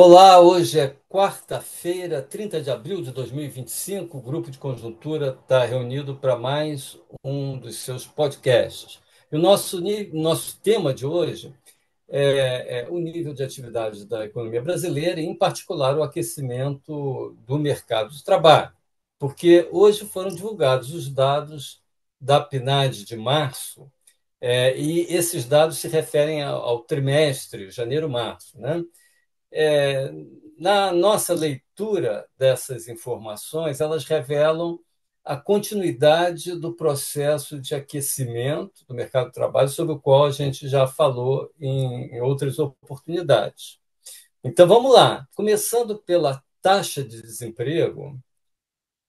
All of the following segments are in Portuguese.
Olá, hoje é quarta-feira, 30 de abril de 2025. O grupo de conjuntura está reunido para mais um dos seus podcasts. E o nosso tema de hoje é o nível de atividade da economia brasileira e, em particular, o aquecimento do mercado de trabalho. Porque hoje foram divulgados os dados da PNAD de março, e esses dados se referem ao trimestre, janeiro-março, né? É, Na nossa leitura dessas informações, elas revelam a continuidade do processo de aquecimento do mercado de trabalho, sobre o qual a gente já falou em outras oportunidades. Então, vamos lá. Começando pela taxa de desemprego,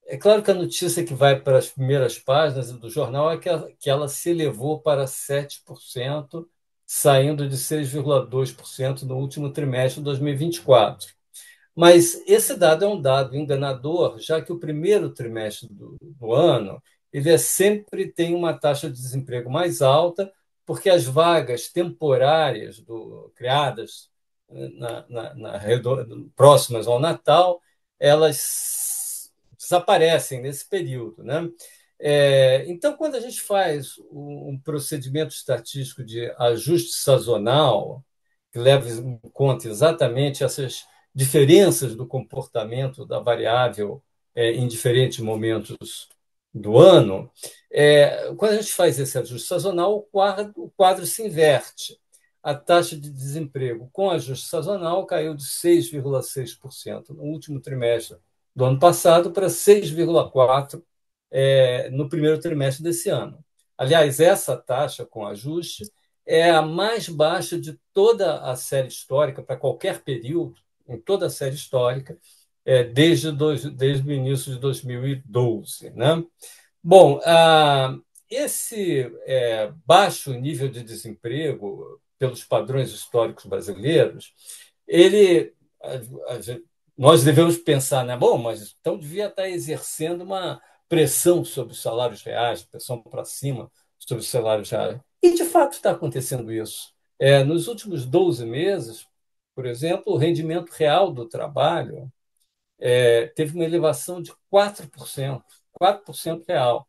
é claro que a notícia que vai para as primeiras páginas do jornal é que ela se elevou para 7%, saindo de 6,2% no último trimestre de 2024. Mas esse dado é um dado enganador, já que o primeiro trimestre do ano sempre tem uma taxa de desemprego mais alta, porque as vagas temporárias criadas próximas ao Natal, elas desaparecem nesse período, né? Então, quando a gente faz um procedimento estatístico de ajuste sazonal, que leva em conta exatamente essas diferenças do comportamento da variável em diferentes momentos do ano, quando a gente faz esse ajuste sazonal, o quadro se inverte. A taxa de desemprego com ajuste sazonal caiu de 6,6% no último trimestre do ano passado para 6,4% no primeiro trimestre desse ano. Aliás, essa taxa com ajuste é a mais baixa de toda a série histórica, para qualquer período, em toda a série histórica, desde o início de 2012. Né? Bom, esse baixo nível de desemprego, pelos padrões históricos brasileiros, ele, nós devemos pensar, né? Bom, mas então devia estar exercendo uma pressão sobre os salários reais, pressão para cima sobre os salários reais. E, de fato, está acontecendo isso. Nos últimos 12 meses, por exemplo, o rendimento real do trabalho teve uma elevação de 4% real.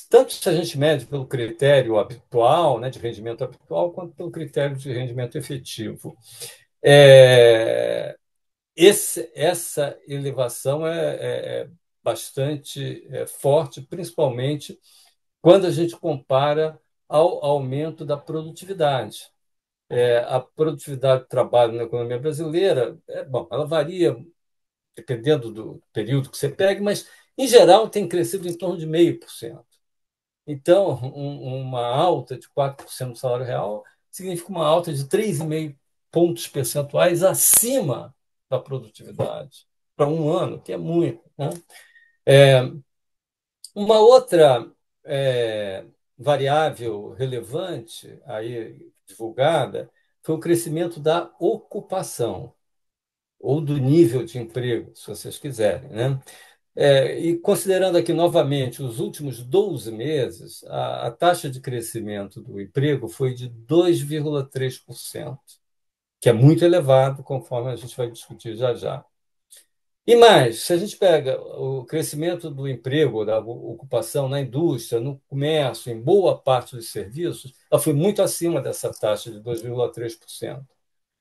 Tanto se a gente mede pelo critério habitual, né, de rendimento habitual, quanto pelo critério de rendimento efetivo. É, essa elevação é bastante forte, principalmente quando a gente compara ao aumento da produtividade. A produtividade do trabalho na economia brasileira, bom, ela varia dependendo do período que você pegue, mas, em geral, tem crescido em torno de 0,5%. Então, uma alta de 4% do salário real significa uma alta de 3,5 pontos percentuais acima da produtividade para um ano, que é muito. Né? Uma outra variável relevante aí divulgada foi o crescimento da ocupação ou do nível de emprego, se vocês quiserem, né? E considerando aqui novamente os últimos 12 meses, a taxa de crescimento do emprego foi de 2,3%, que é muito elevado, conforme a gente vai discutir já já. E mais, se a gente pega o crescimento do emprego, da ocupação na indústria, no comércio, em boa parte dos serviços, ela foi muito acima dessa taxa de 2,3%.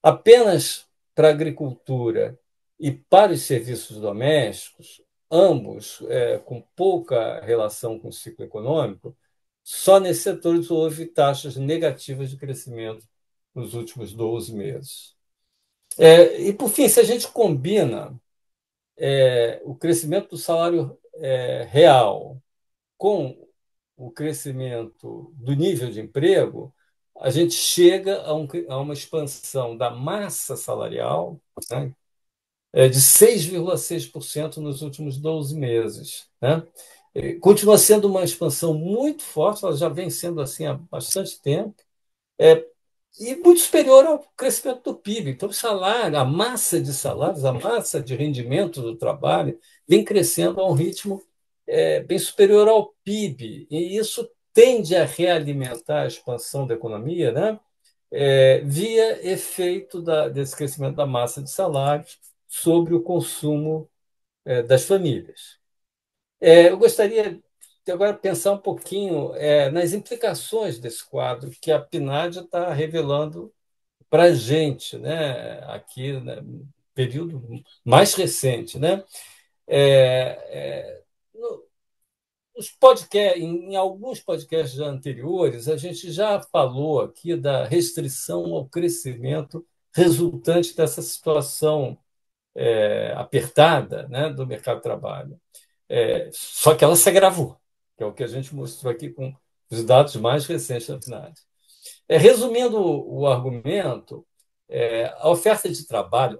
Apenas para a agricultura e para os serviços domésticos, ambos com pouca relação com o ciclo econômico, só nesses setores houve taxas negativas de crescimento nos últimos 12 meses. E, por fim, se a gente combina o crescimento do salário real com o crescimento do nível de emprego, a gente chega a uma expansão da massa salarial, né, de 6,6% nos últimos 12 meses. Né? Continua sendo uma expansão muito forte, ela já vem sendo assim há bastante tempo, é, e muito superior ao crescimento do PIB. Então, o salário, a massa de salários, a massa de rendimento do trabalho vem crescendo a um ritmo bem superior ao PIB, e isso tende a realimentar a expansão da economia, né? via efeito desse crescimento da massa de salários sobre o consumo das famílias. Eu gostaria de agora pensar um pouquinho nas implicações desse quadro que a PNAD está revelando para a gente, né, aqui, né, período mais recente. Né? No, em alguns podcasts já anteriores, a gente já falou aqui da restrição ao crescimento resultante dessa situação apertada, né, do mercado de trabalho. Só que ela se agravou, que é o que a gente mostrou aqui com os dados mais recentes da PNAD. Resumindo o argumento, a oferta de trabalho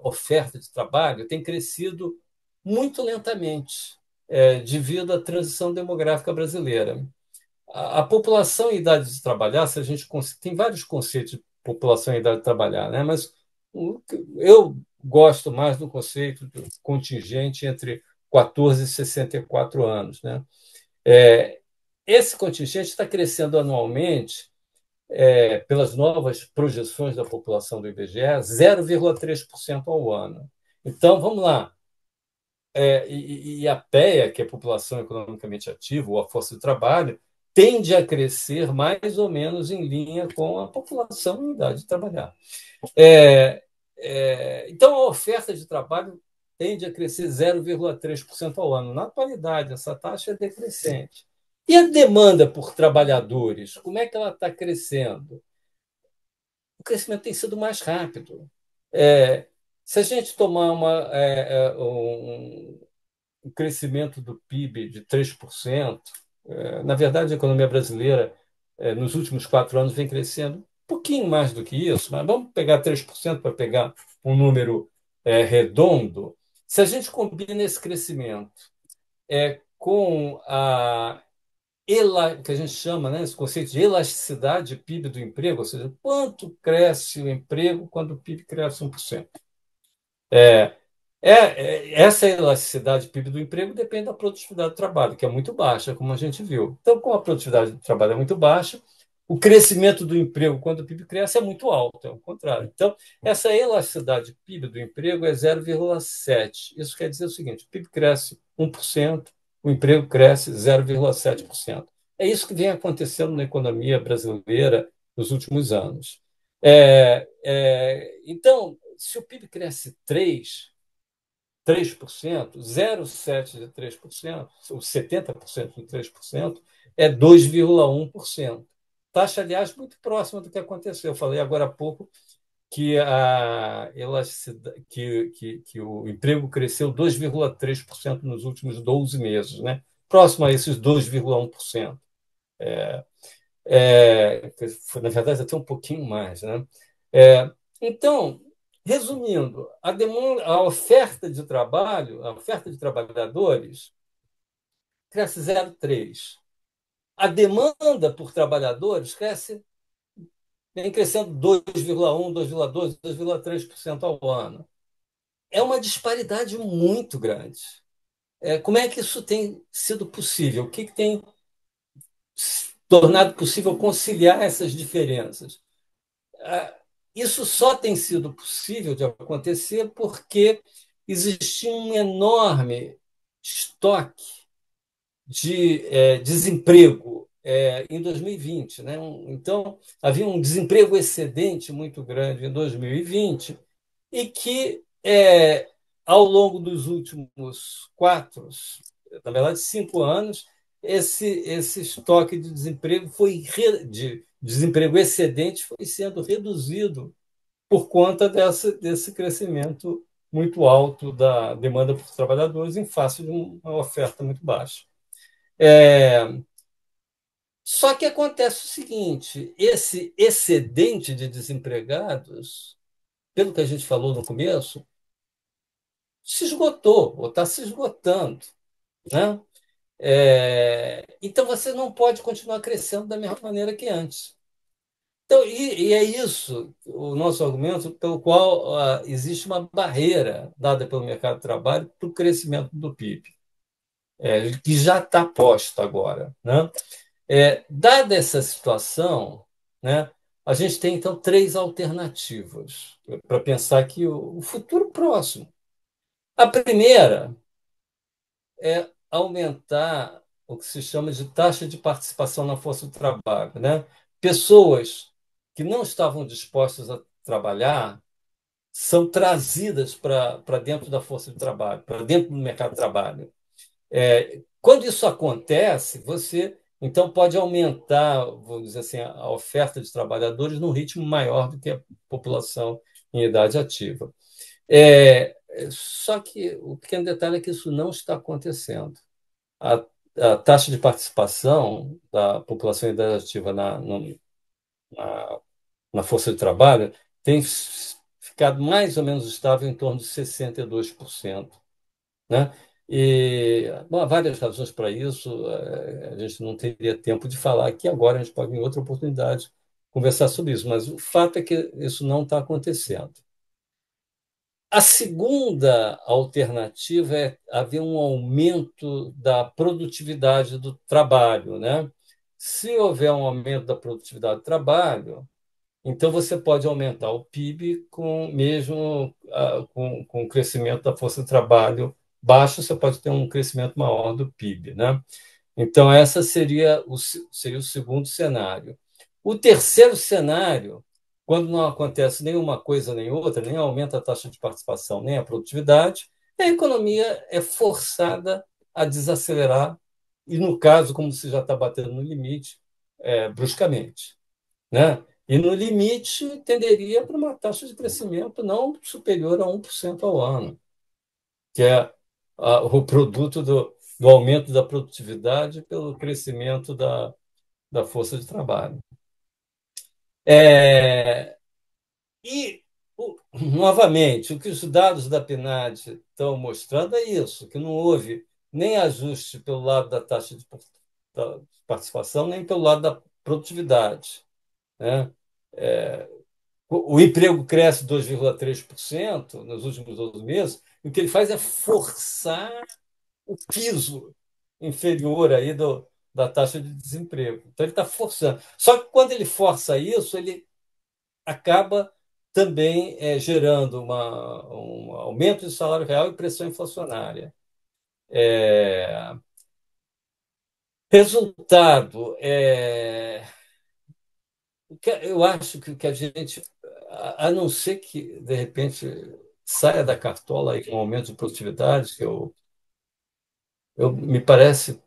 tem crescido muito lentamente, devido à transição demográfica brasileira. A população em idade de trabalhar, se a gente tem vários conceitos de população em idade de trabalhar, né? Mas eu gosto mais do conceito do contingente entre 14 e 64 anos, né? É, Esse contingente está crescendo anualmente, pelas novas projeções da população do IBGE, 0,3% ao ano. Então, vamos lá. E a PEA, que é a população economicamente ativa, ou a força de trabalho, tende a crescer mais ou menos em linha com a população em idade de trabalhar. Então, a oferta de trabalho tende a crescer 0,3% ao ano. Na atualidade, essa taxa é decrescente. E a demanda por trabalhadores, como é que ela está crescendo? O crescimento tem sido mais rápido. É, Se a gente tomar um crescimento do PIB de 3%, na verdade, a economia brasileira, nos últimos 4 anos, vem crescendo um pouquinho mais do que isso, mas vamos pegar 3% para pegar um número redondo. Se a gente combina esse crescimento com que a gente chama, né, esse conceito de elasticidade PIB do emprego, ou seja, quanto cresce o emprego quando o PIB cresce 1%. É, Essa elasticidade PIB do emprego depende da produtividade do trabalho, que é muito baixa, como a gente viu. Então, como a produtividade do trabalho é muito baixa, o crescimento do emprego, quando o PIB cresce, é muito alto, é o contrário. Então, essa elasticidade PIB do emprego é 0,7. Isso quer dizer o seguinte: o PIB cresce 1%, o emprego cresce 0,7%. É isso que vem acontecendo na economia brasileira nos últimos anos. Então, se o PIB cresce 3%, 0,7% de 3%, ou 70% de 3%, é 2,1%. Taxa, aliás, muito próxima do que aconteceu. Eu falei agora há pouco que a elasticidade, que o emprego cresceu 2,3% nos últimos 12 meses, né? Próximo a esses 2,1%. Na verdade, até um pouquinho mais. Né? Então, resumindo, a oferta de trabalho, a oferta de trabalhadores, cresce 0,3. A demanda por trabalhadores vem crescendo 2,1, 2,2, 2,3% ao ano. É uma disparidade muito grande. Como é que isso tem sido possível? O que tem tornado possível conciliar essas diferenças? Ah, Isso só tem sido possível de acontecer porque existia um enorme estoque de desemprego em 2020. Né? Então, havia um desemprego excedente muito grande em 2020 e que, ao longo dos últimos 5 anos, esse estoque de desemprego de desemprego excedente foi sendo reduzido por conta desse crescimento muito alto da demanda por trabalhadores em face de uma oferta muito baixa. É, Só que acontece o seguinte: esse excedente de desempregados, pelo que a gente falou no começo, se esgotou ou está se esgotando. Né? Então você não pode continuar crescendo da mesma maneira que antes. Então, e é isso o nosso argumento pelo qual existe uma barreira dada pelo mercado de trabalho para o crescimento do PIB, que já está posta agora. Né? Dada essa situação, né, a gente tem então três alternativas para pensar aqui o futuro próximo. A primeira é aumentar o que se chama de taxa de participação na força do trabalho, né? Pessoas que não estavam dispostas a trabalhar são trazidas para dentro da força de trabalho, para dentro do mercado de trabalho. Quando isso acontece, você então pode aumentar, vou dizer assim, a oferta de trabalhadores num ritmo maior do que a população em idade ativa. Só que o pequeno detalhe é que isso não está acontecendo. A, a taxa de participação da população em idade ativa na, na força de trabalho tem ficado mais ou menos estável em torno de 62%, né? E bom, há várias razões para isso. A gente não teria tempo de falar aqui agora, a gente pode, em outra oportunidade, conversar sobre isso, mas o fato é que isso não está acontecendo. A segunda alternativa é haver um aumento da produtividade do trabalho, né? Se houver um aumento da produtividade do trabalho, então você pode aumentar o PIB com mesmo com o crescimento da força de trabalho baixo, você pode ter um crescimento maior do PIB, né? Então, essa seria o segundo cenário. O terceiro cenário, quando não acontece nenhuma coisa nem outra, nem aumenta a taxa de participação, nem a produtividade, a economia é forçada a desacelerar, e no caso, como se já está batendo no limite, bruscamente, né? E no limite tenderia para uma taxa de crescimento não superior a 1% ao ano, que é o produto do aumento da produtividade pelo crescimento da força de trabalho. É, novamente, o que os dados da PNAD estão mostrando é isso, que não houve nem ajuste pelo lado da taxa da participação, nem pelo lado da produtividade, né? O emprego cresce 2,3% nos últimos 12 meses, e o que ele faz é forçar o piso inferior aí da taxa de desemprego. Então, ele está forçando. Só que quando ele força isso, ele acaba também gerando um aumento de salário real e pressão inflacionária. É, resultado, eu acho que o que a gente, a não ser que, de repente, saia da cartola aí um aumento de produtividade, me parece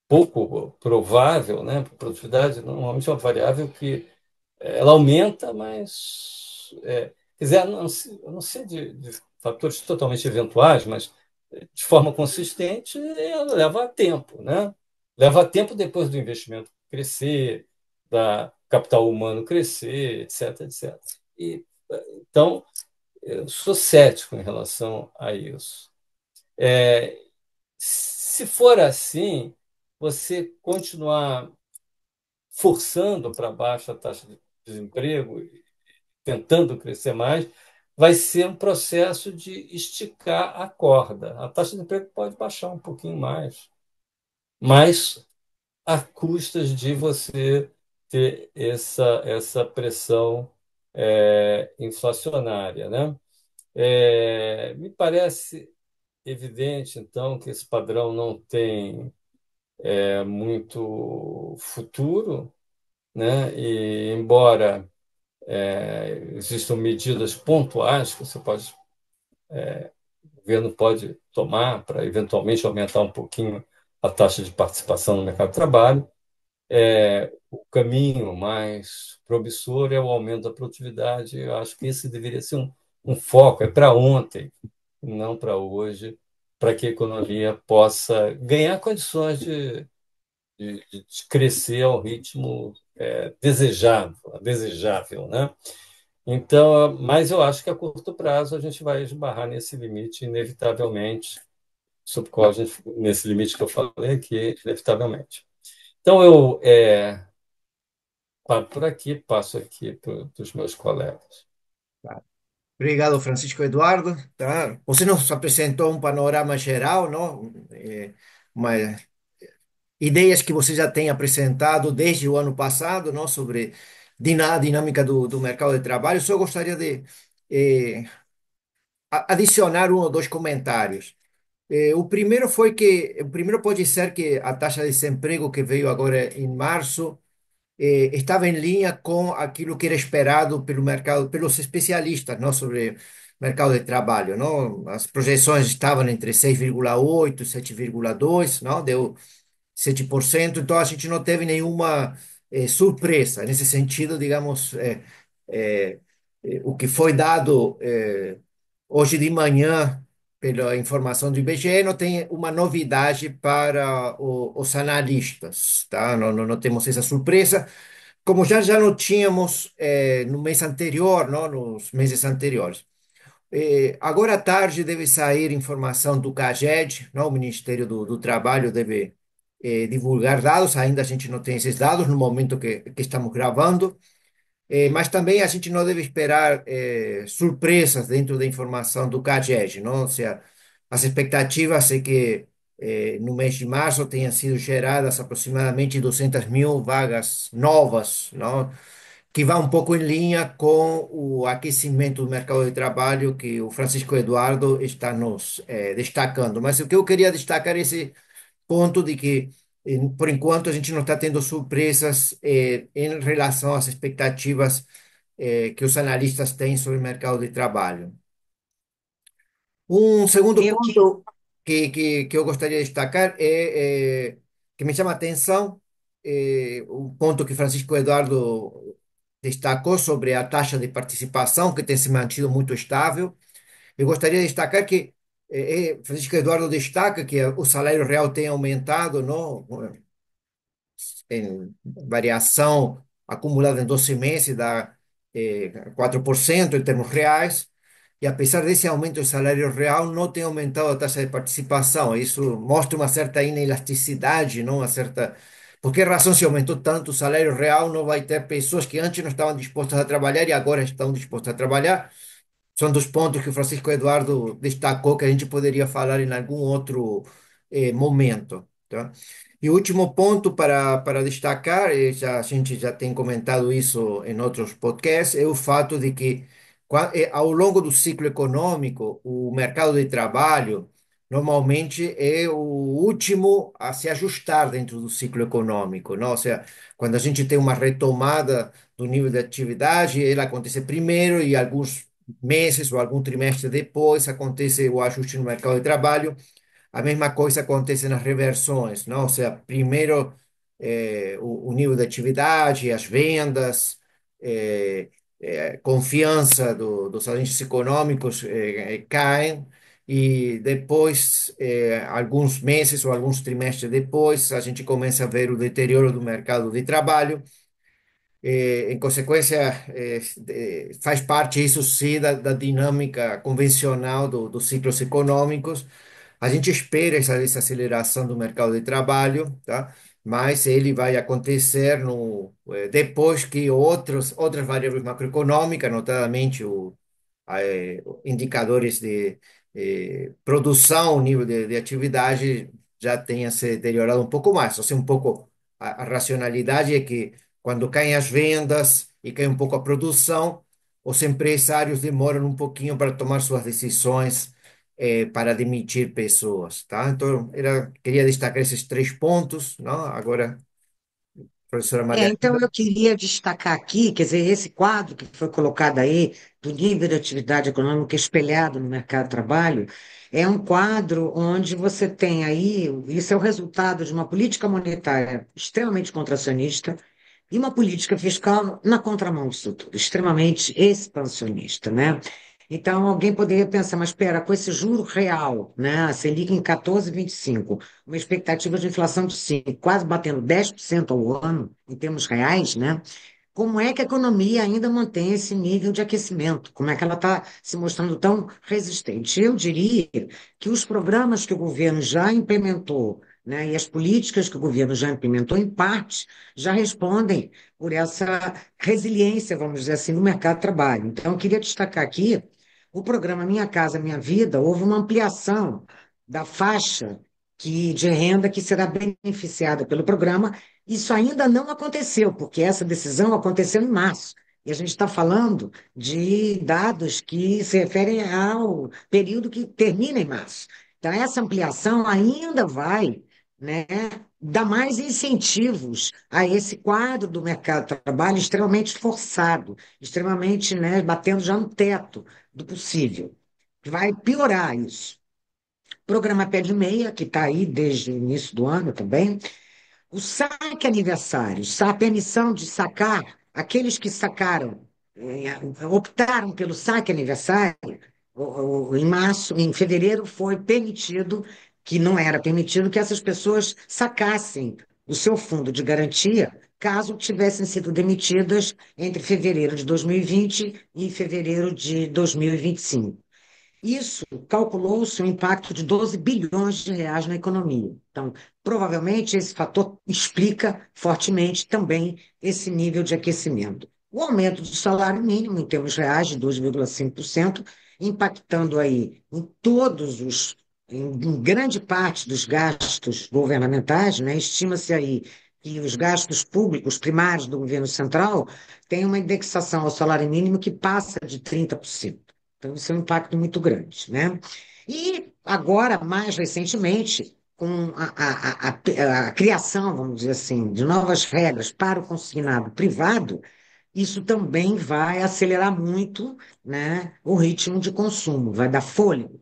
pouco provável, né? Produtividade normalmente é uma variável que ela aumenta, mas quer dizer, a não ser de fatores totalmente eventuais, mas de forma consistente, ela leva tempo, né? Leva tempo depois do investimento crescer, da capital humano crescer, etc, etc. E, então, eu sou cético em relação a isso. É, se for assim, você continuar forçando para baixo a taxa de desemprego, tentando crescer mais, vai ser um processo de esticar a corda. A taxa de desemprego pode baixar um pouquinho mais, mas a custas de você ter essa pressão inflacionária, né? Me parece evidente, então, que esse padrão não tem muito futuro, né? E embora existam medidas pontuais que o governo pode tomar para eventualmente aumentar um pouquinho a taxa de participação no mercado de trabalho, o caminho mais promissor é o aumento da produtividade. Eu acho que esse deveria ser um foco, é para ontem, não para hoje, para que a economia possa ganhar condições de crescer ao ritmo desejável, né? Então, mas eu acho que a curto prazo a gente vai esbarrar nesse limite inevitavelmente, sobre o qual nesse limite que eu falei aqui, inevitavelmente. Então, eu paro por aqui, passo aqui para os meus colegas. Tá. Obrigado, Francisco Eduardo. Tá? Você nos apresentou um panorama geral, não? Mas ideias que você já tem apresentado desde o ano passado, não? Sobre dinâmica do mercado de trabalho, só gostaria de eh, adicionar um ou dois comentários. O primeiro pode ser que a taxa de desemprego que veio agora em março estava em linha com aquilo que era esperado pelo mercado, pelos especialistas, não, sobre mercado de trabalho, não? As projeções estavam entre 6,8 e 7,2, não? Deu 7%. Então a gente não teve nenhuma surpresa nesse sentido, digamos, eh, o que foi dado hoje de manhã pela informação do IBGE não tem uma novidade para os analistas, tá? Não temos essa surpresa, como já não tínhamos no mês anterior, não, nos meses anteriores. Agora à tarde deve sair informação do CAGED, não? O Ministério do Trabalho deve divulgar dados, ainda a gente não tem esses dados no momento que estamos gravando, mas também a gente não deve esperar surpresas dentro da informação do CAGED, não? Ou seja, as expectativas é que no mês de março tenham sido geradas aproximadamente 200 mil vagas novas, não? Que vai um pouco em linha com o aquecimento do mercado de trabalho que o Francisco Eduardo está nos destacando. Mas o que eu queria destacar é esse ponto de que, por enquanto, a gente não está tendo surpresas em relação às expectativas que os analistas têm sobre o mercado de trabalho. Um segundo Eu que ponto que eu gostaria de destacar que me chama a atenção, um ponto que Francisco Eduardo destacou sobre a taxa de participação, que tem se mantido muito estável. Eu gostaria de destacar que Francisco Eduardo destaca que o salário real tem aumentado, não? Em variação acumulada em 12 meses, dá 4% em termos reais, e apesar desse aumento do salário real, não tem aumentado a taxa de participação. Isso mostra uma certa inelasticidade, não? Uma certa... Por que razão, se aumentou tanto o salário real, não vai ter pessoas que antes não estavam dispostas a trabalhar e agora estão dispostas a trabalhar? São dos pontos que o Francisco Eduardo destacou que a gente poderia falar em algum outro momento, tá? E o último ponto para destacar, a gente já tem comentado isso em outros podcasts, é o fato de que ao longo do ciclo econômico, o mercado de trabalho normalmente é o último a se ajustar dentro do ciclo econômico, não? Ou seja, quando a gente tem uma retomada do nível de atividade, ela acontece primeiro e alguns meses ou algum trimestre depois acontece o ajuste no mercado de trabalho. A mesma coisa acontece nas reversões, não? Ou seja, primeiro o nível de atividade, as vendas, confiança dos agentes econômicos caem e depois, alguns meses ou alguns trimestres depois, a gente começa a ver o deterioro do mercado de trabalho. Em consequência, faz parte isso sim da dinâmica convencional dos ciclos econômicos. A gente espera essa aceleração do mercado de trabalho, tá? Mas ele vai acontecer depois que outras variáveis macroeconômicas, notadamente indicadores de produção, nível de atividade, já tenha se deteriorado um pouco mais. Ou seja, um pouco a racionalidade é que quando caem as vendas e cai um pouco a produção, os empresários demoram um pouquinho para tomar suas decisões para demitir pessoas, tá? Então, queria destacar esses três pontos, não? Agora, professora Maria. então eu queria destacar aqui, quer dizer, esse quadro que foi colocado aí, do nível de atividade econômica espelhado no mercado de trabalho, é um quadro onde você tem aí, isso é o resultado de uma política monetária extremamente contracionista e uma política fiscal na contramão disso tudo, extremamente expansionista, né? Então, alguém poderia pensar, mas espera, com esse juro real, né, a Selic em 14,25, uma expectativa de inflação de 5, quase batendo 10% ao ano, em termos reais, né? Como é que a economia ainda mantém esse nível de aquecimento? Como é que ela está se mostrando tão resistente? Eu diria que os programas que o governo já implementou, né, e as políticas que o governo já implementou, em parte, já respondem por essa resiliência, vamos dizer assim, no mercado de trabalho. Então, eu queria destacar aqui o programa Minha Casa Minha Vida. Houve uma ampliação da faixa de renda que será beneficiada pelo programa, Isso ainda não aconteceu, porque essa decisão aconteceu em março. E a gente está falando de dados que se referem ao período que termina em março. Então, essa ampliação ainda vai, né, dar mais incentivos a esse quadro do mercado de trabalho extremamente forçado, extremamente, né, batendo já no teto do possível. Vai piorar isso. Programa Pé de Meia, que está aí desde o início do ano também, o saque aniversário, a permissão de sacar, aqueles que sacaram, optaram pelo saque aniversário, em março, em fevereiro, foi permitido, que não era permitido, que essas pessoas sacassem o seu fundo de garantia, caso tivessem sido demitidas entre fevereiro de 2020 e fevereiro de 2025. Isso calculou-se um impacto de 12 bilhões de reais na economia. Então, provavelmente, esse fator explica fortemente também esse nível de aquecimento. O aumento do salário mínimo, em termos reais, de 2,5%, impactando aí em grande parte dos gastos governamentais, né? Estima-se aí que os gastos públicos primários do governo central têm uma indexação ao salário mínimo que passa de 30%. Então, isso é um impacto muito grande, né? E agora, mais recentemente, com a criação, vamos dizer assim, de novas regras para o consignado privado, isso também vai acelerar muito, né, o ritmo de consumo, vai dar fôlego.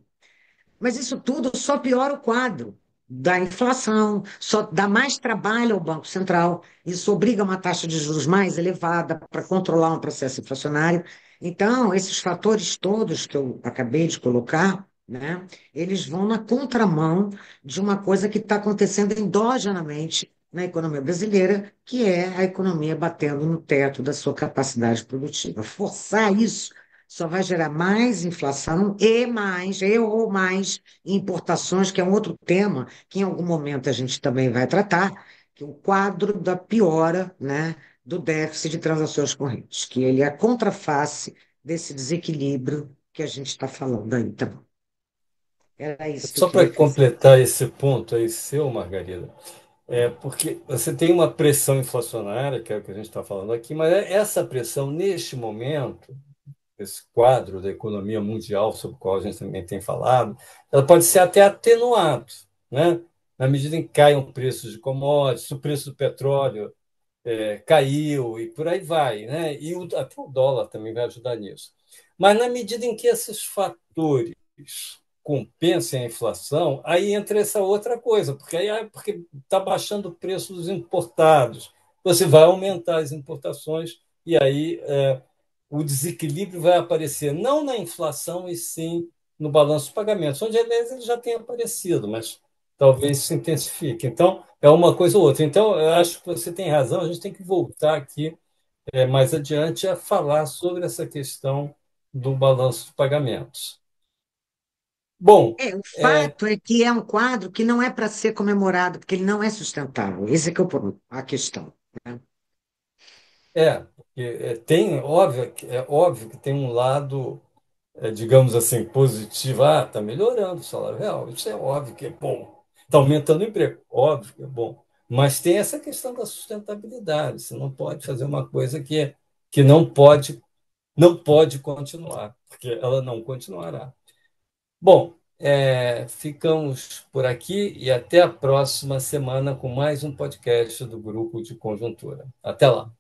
Mas isso tudo só piora o quadro da inflação, só dá mais trabalho ao Banco Central, isso obriga uma taxa de juros mais elevada para controlar um processo inflacionário. Então, esses fatores todos que eu acabei de colocar, né, eles vão na contramão de uma coisa que está acontecendo endogenamente na economia brasileira, que é a economia batendo no teto da sua capacidade produtiva. Forçar isso só vai gerar mais inflação ou mais importações, que é um outro tema que em algum momento a gente também vai tratar, que é o quadro da piora, né, do déficit de transações correntes, que ele é a contraface desse desequilíbrio que a gente está falando aí. Então, era isso que eu Só para queria fazer. completar esse ponto aí seu, Margarida, porque você tem uma pressão inflacionária, que é o que a gente está falando aqui, mas essa pressão, neste momento, esse quadro da economia mundial sobre o qual a gente também tem falado, ela pode ser até atenuada, né? Na medida em que caem preços de commodities, o preço do petróleo caiu e por aí vai, né? E até o dólar também vai ajudar nisso. Mas na medida em que esses fatores compensem a inflação, aí entra essa outra coisa, porque aí porque está baixando o preço dos importados, você vai aumentar as importações e aí o desequilíbrio vai aparecer não na inflação e sim no balanço de pagamentos, onde aliás ele já tem aparecido, mas talvez se intensifique. Então, é uma coisa ou outra. Então, eu acho que você tem razão, a gente tem que voltar aqui mais adiante a falar sobre essa questão do balanço de pagamentos. Bom, O fato é que é um quadro que não é para ser comemorado, porque ele não é sustentável. Esse é que é o ponto, a questão, né? porque é óbvio que tem um lado, digamos assim, positivo. Ah, está melhorando o salário real. Isso é óbvio que é bom. Está aumentando o emprego. Óbvio que é bom. Mas tem essa questão da sustentabilidade. Você não pode fazer uma coisa que não pode continuar, porque ela não continuará. Bom, ficamos por aqui e até a próxima semana com mais um podcast do Grupo de Conjuntura. Até lá.